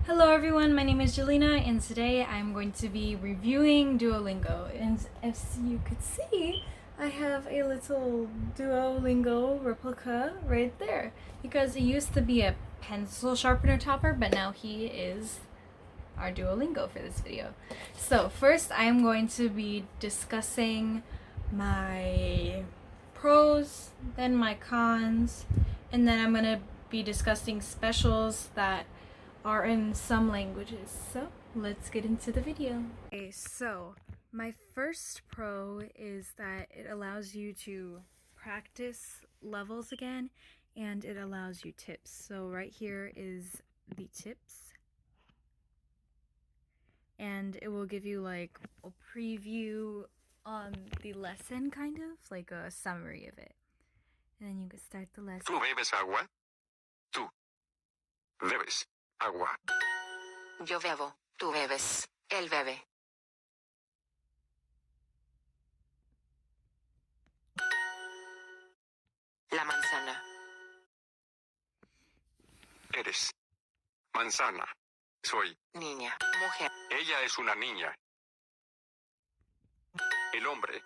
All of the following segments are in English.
Hello everyone, my name is Jelena and today I'm going to be reviewing Duolingo. And as you could see, I have a little Duolingo replica right there because it used to be a pencil sharpener topper, but now he is our Duolingo for this video. So first I'm going to be discussing my pros, then my cons, and then I'm going to be discussing specials that are in some languages. So let's get into the video. Okay, so my first pro is that it allows you to practice levels again and it allows you tips. So right here is the tips and it will give you like a preview on the lesson, kind of like a summary of it. And then you can start the lesson. ¿Tú bebes agua? Tú bebes agua. Yo bebo, tú bebes, él bebe. La manzana. Eres manzana. Soy. Niña, mujer. Ella es una niña. El hombre.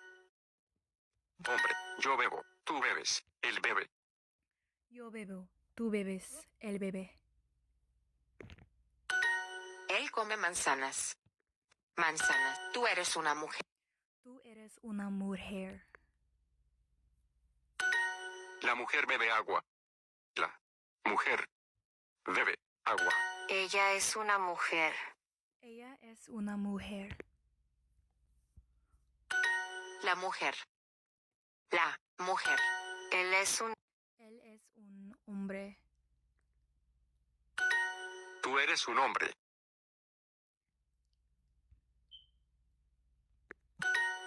Hombre. Yo bebo. Tú bebes. Él bebe. Yo bebo, tú bebes, él bebe. Él come manzanas. Manzanas. Tú eres una mujer. Tú eres una mujer. La mujer bebe agua. La mujer bebe agua. Ella es una mujer. Ella es una mujer. La mujer. La mujer. Él es un hombre. Tú eres un hombre.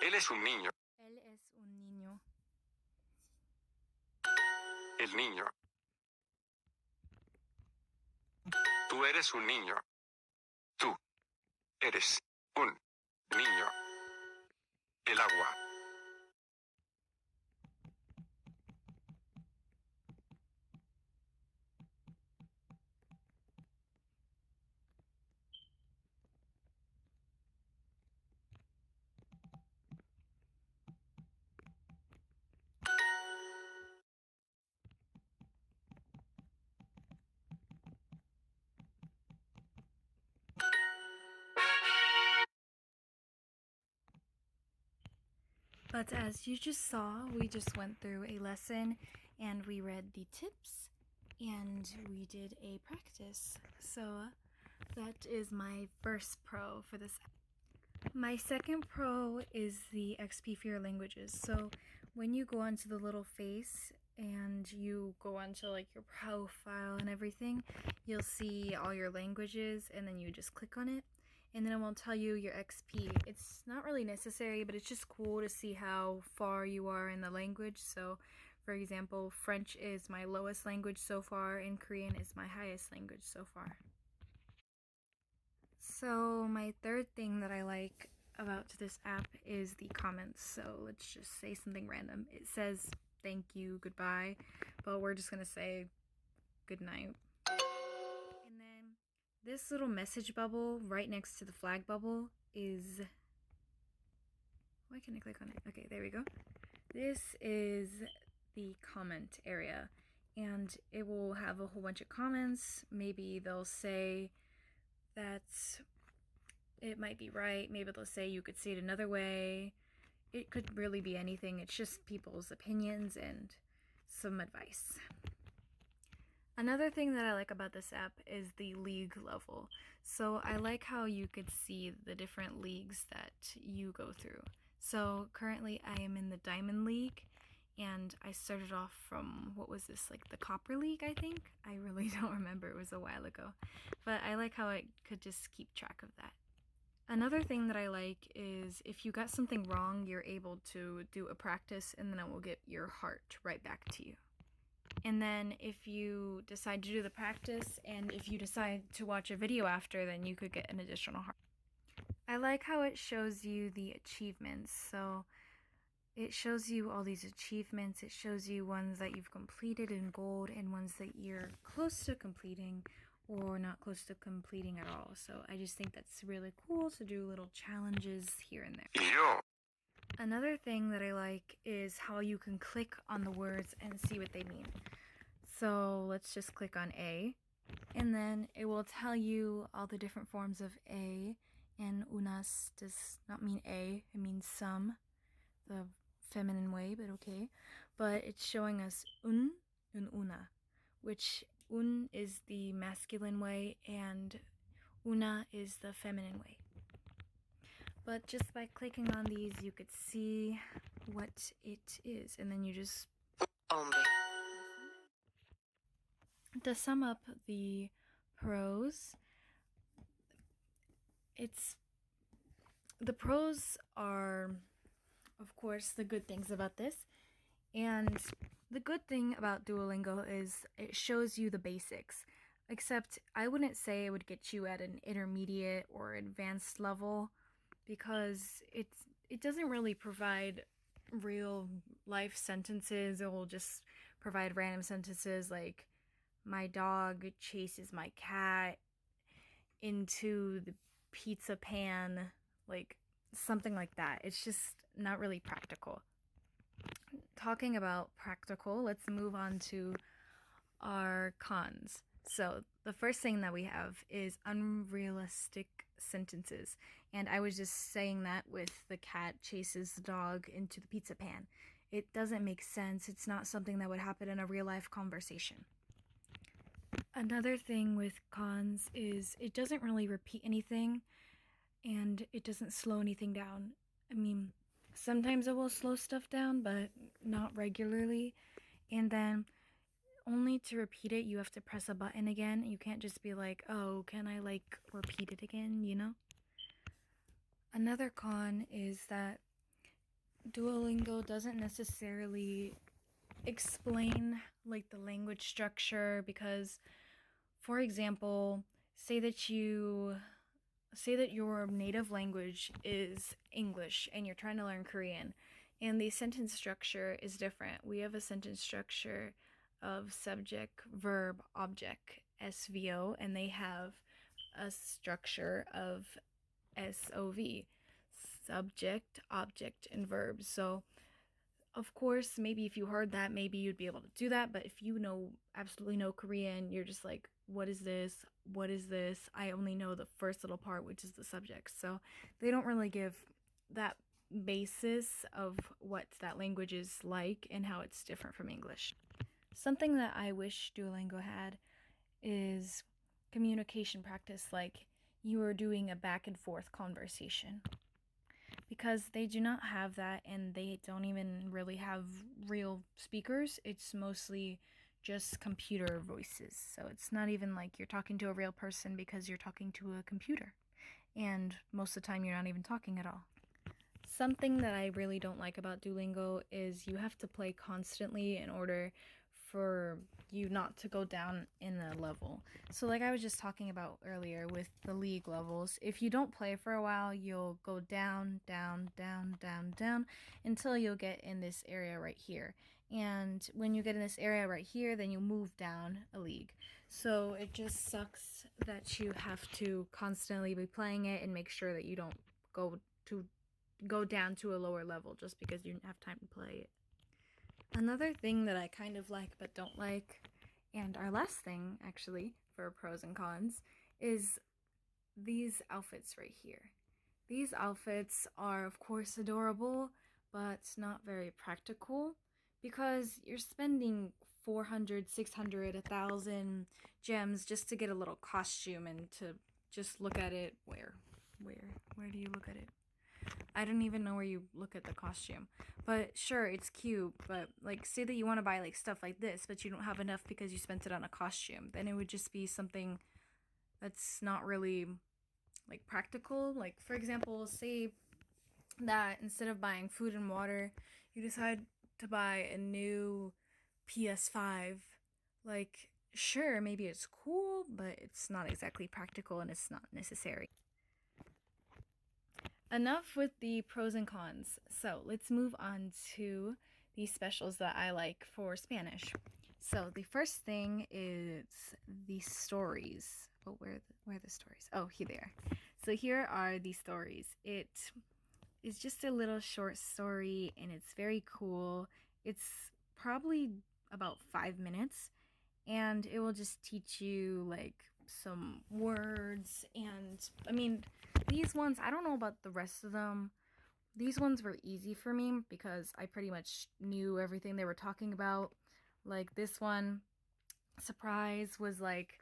Él es un niño. Él es un niño. El niño. Tú eres un niño. Tú eres un niño. El agua. But as you just saw, we just went through a lesson and we read the tips and we did a practice. So that is my first pro for this. My second pro is the XP for your languages. So when you go onto the little face and you go onto like your profile and everything, you'll see all your languages and then you just click on it and then it will tell you your XP. It's not really necessary, but it's just cool to see how far you are in the language. So for example, French is my lowest language so far and Korean is my highest language so far. So my third thing that I like about this app is the comments. So let's just say something random. It says thank you, goodbye, but we're just gonna say good night. And then this little message bubble right next to the flag bubble is, why can't I click on it? Okay, there we go. This is the comment area and it will have a whole bunch of comments. Maybe they'll say that it might be right. Maybe they'll say you could see it another way. It could really be anything. It's just people's opinions and some advice. Another thing that I like about this app is the league level. So I like how you could see the different leagues that you go through. So currently I am in the Diamond League and I started off from, what was this, like the Copper League, I think? I really don't remember, it was a while ago. But I like how it could just keep track of that. Another thing that I like is if you got something wrong, you're able to do a practice and then it will get your heart right back to you. And then if you decide to do the practice and if you decide to watch a video after, then you could get an additional heart. I like how it shows you the achievements. So it shows you all these achievements. It shows you ones that you've completed in gold and ones that you're close to completing, or not close to completing at all. So I just think that's really cool to do little challenges here and there. Yo. Another thing that I like is how you can click on the words and see what they mean. So let's just click on A, and then it will tell you all the different forms of A, and unas does not mean A, it means some, the feminine way, but okay. But it's showing us un and una, which un is the masculine way and una is the feminine way. But just by clicking on these, you could see what it is, and then you just Hombre. to sum up the pros, the pros are, of course, the good things about this. And the good thing about Duolingo is it shows you the basics. Except I wouldn't say it would get you at an intermediate or advanced level, because it doesn't really provide real life sentences. It will just provide random sentences like, my dog chases my cat into the pizza pan, like something like that. It's just not really practical. Talking about practical, let's move on to our cons. So the first thing that we have is unrealistic sentences. And I was just saying that with the cat chases the dog into the pizza pan. It doesn't make sense. It's not something that would happen in a real life conversation. Another thing with cons is it doesn't really repeat anything and it doesn't slow anything down. I mean, sometimes it will slow stuff down, but not regularly. And then only to repeat it, you have to press a button again. You can't just be like, oh, can I repeat it again, you know? Another con is that Duolingo doesn't necessarily explain the language structure, because, for example, say that your native language is English and you're trying to learn Korean, and the sentence structure is different. We have a sentence structure of subject, verb, object, SVO, and they have a structure of SOV, subject, object, and verb. So of course, maybe if you heard that, maybe you'd be able to do that. But if you know absolutely no Korean, you're just like, what is this? What is this? I only know the first little part, which is the subject. So they don't really give that basis of what that language is like and how it's different from English. Something that I wish Duolingo had is communication practice, like you are doing a back and forth conversation. Because they do not have that, and they don't even really have real speakers. It's mostly just computer voices. So it's not even like you're talking to a real person, because you're talking to a computer. And most of the time you're not even talking at all. Something that I really don't like about Duolingo is you have to play constantly in order for you not to go down in a level. So like I was just talking about earlier with the league levels, if you don't play for a while, you'll go down, down, down, down, down, until you'll get in this area right here. And when you get in this area right here, then you move down a league. So it just sucks that you have to constantly be playing it and make sure that you don't go down to a lower level just because you didn't have time to play it. Another thing that I kind of like but don't like, and our last thing actually for pros and cons, is these outfits right here. These outfits are of course adorable, but not very practical, because you're spending 400, 600, 1,000 gems just to get a little costume and to just look at it. Where do you look at it? I don't even know where you look at the costume. But sure, it's cute, but say that you want to buy stuff like this, but you don't have enough because you spent it on a costume. Then it would just be something that's not really practical. For example, say that instead of buying food and water, you decide to buy a new PS5. Sure, maybe it's cool, but it's not exactly practical and it's not necessary. Enough with the pros and cons. So let's move on to the specials that I like for Spanish. So the first thing is the stories. Oh, where are the stories? Oh, here they are. So here are the stories. It is just a little short story and it's very cool. It's probably about 5 minutes and it will just teach you like some words. And I mean, these ones, I don't know about the rest of them. These ones were easy for me because I pretty much knew everything they were talking about. Like this one, surprise, was like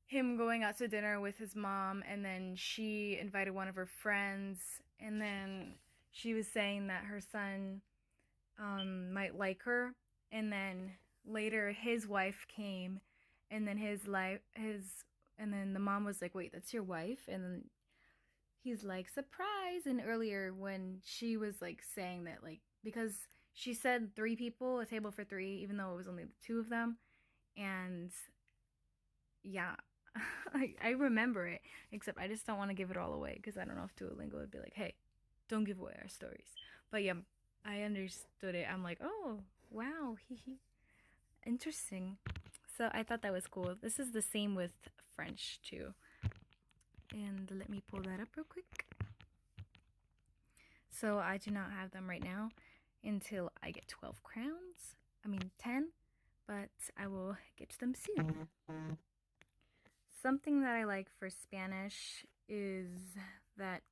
him going out to dinner with his mom, and then she invited one of her friends, and then she was saying that her son might like her, and then later his wife came, and then and then the mom was like, "Wait, that's your wife?" And then he's like, "Surprise!" And earlier when she was like saying that, like, because she said three people, a table for three, even though it was only the two of them, and yeah, I remember it, except I just don't want to give it all away because I don't know if Duolingo would be like, hey, don't give away our stories. But yeah, I understood it. I'm like, oh, wow, interesting. So I thought that was cool. This is the same with French too. And let me pull that up real quick. So I do not have them right now until I get 12 crowns. I mean 10, but I will get to them soon. Something that I like for Spanish is that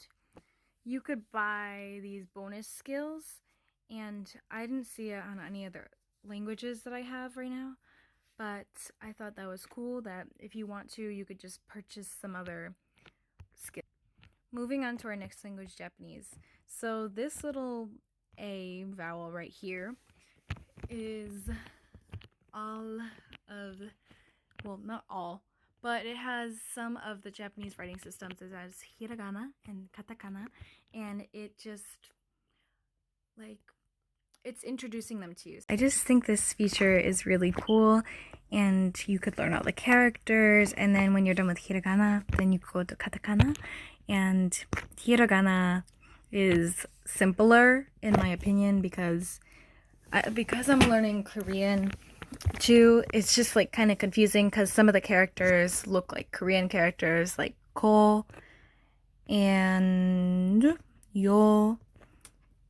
you could buy these bonus skills, and I didn't see it on any other languages that I have right now, but I thought that was cool that if you want to, you could just purchase some other skills. Moving on to our next language, Japanese. So this little A vowel right here is all of, well, not all, but it has some of the Japanese writing systems. It has hiragana and katakana, and it just, like, it's introducing them to you. I just think this feature is really cool, and you could learn all the characters, and then when you're done with hiragana, then you go to katakana, and hiragana is simpler in my opinion because I'm learning Korean too. It's just like kind of confusing because some of the characters look like Korean characters, like ko and yo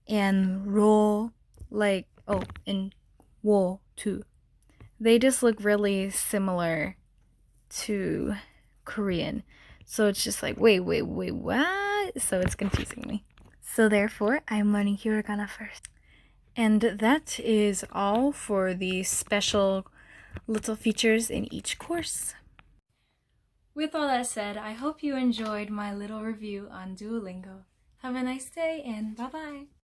and ro, like, oh, and wo too. They just look really similar to Korean. So it's just like, wait, what? So it's confusing me. So therefore, I'm learning hiragana first. And that is all for the special little features in each course. With all that said, I hope you enjoyed my little review on Duolingo. Have a nice day and bye-bye!